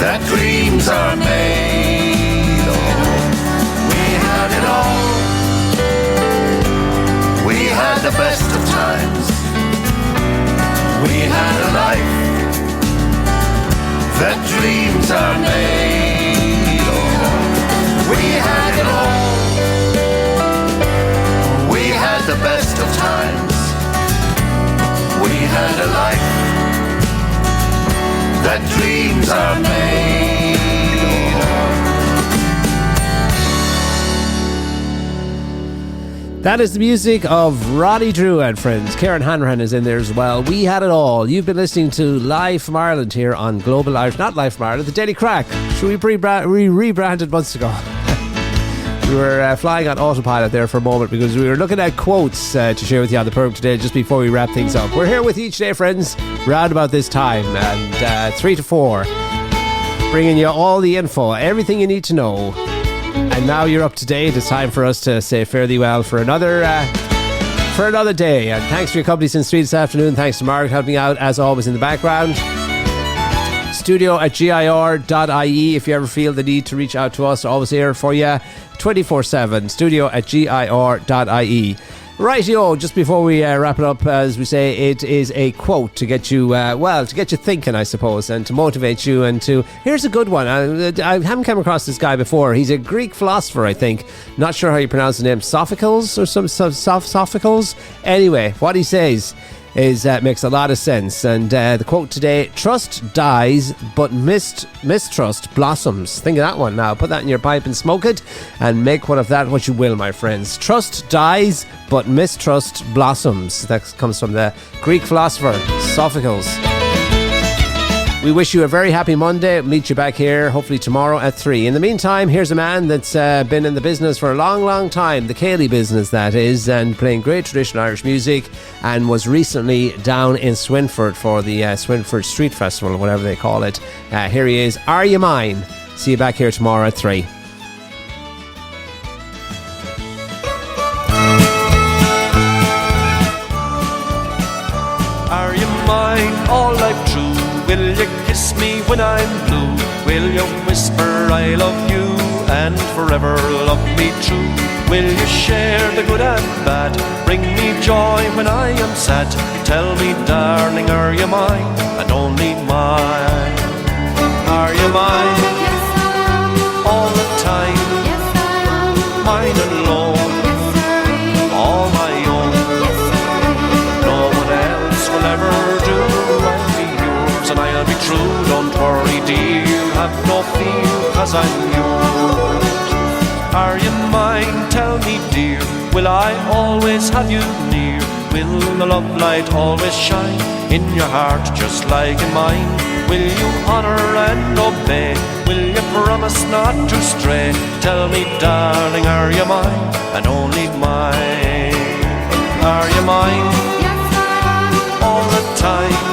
that dreams are made of. We had it all. We had the best of times. We had a life that dreams are made of. We had it all. We had the best of times. We had a life that dreams are made of. That is the music of Roddy Drew and friends. Karen Hanrahan is in there as well. We had it all. You've been listening to Live from Ireland here on Global Irish. Not Live from Ireland, the Daily Crack. Should we rebranded months ago? We were flying on autopilot there for a moment because we were looking at quotes to share with you on the program today just before we wrap things up. We're here with you each day, friends, round about this time, and 3 to 4, bringing you all the info, everything you need to know. And now you're up to date. It's time for us to say fare thee well for another day. And thanks for your company since 3 this afternoon. Thanks to Margaret helping out as always in the background. Studio@gir.ie if you ever feel the need to reach out to us. Always here for you 24/7. Studio@gir.ie. Rightio, just before we wrap it up, as we say, it is a quote to get you, to get you thinking, I suppose, and to motivate you. And to here's a good one. I haven't come across this guy before. He's a Greek philosopher, I think. Not sure how you pronounce the name, Sophocles or Sophocles. Anyway, what he says is makes a lot of sense. And the quote today: "Trust dies, but mistrust blossoms." Think of that one now. Put that in your pipe and smoke it, and make one of that what you will, my friends. Trust dies, but mistrust blossoms. That comes from the Greek philosopher Sophocles. We wish you a very happy Monday. Meet you back here hopefully tomorrow at 3. In the meantime, here's a man that's been in the business for a long, long time, the Cayley business that is, and playing great traditional Irish music, and was recently down in Swinford for the Swinford Street Festival, or whatever they call it. Here he is, Are You Mine? See you back here tomorrow at 3. Are you mine all life true? Will you kiss me when I'm blue? Will you whisper I love you and forever love me true? Will you share the good and bad? Bring me joy when I am sad. Tell me, darling, are you mine and only mine? Are you mine? Yes, I am. All the time? Yes, I am. Mine alone? Yes, sirree. All my own? Yes, sirree. No one else will ever do. I'll be yours and I'll be true. Don't worry, dear, have no fear, 'cause I'm yours. Are you mine? Tell me, dear, will I always have you near? Will the love light always shine in your heart just like in mine? Will you honor and obey? Will you promise not to stray? Tell me, darling, are you mine and only mine? Are you mine? Yes, I am. All the time?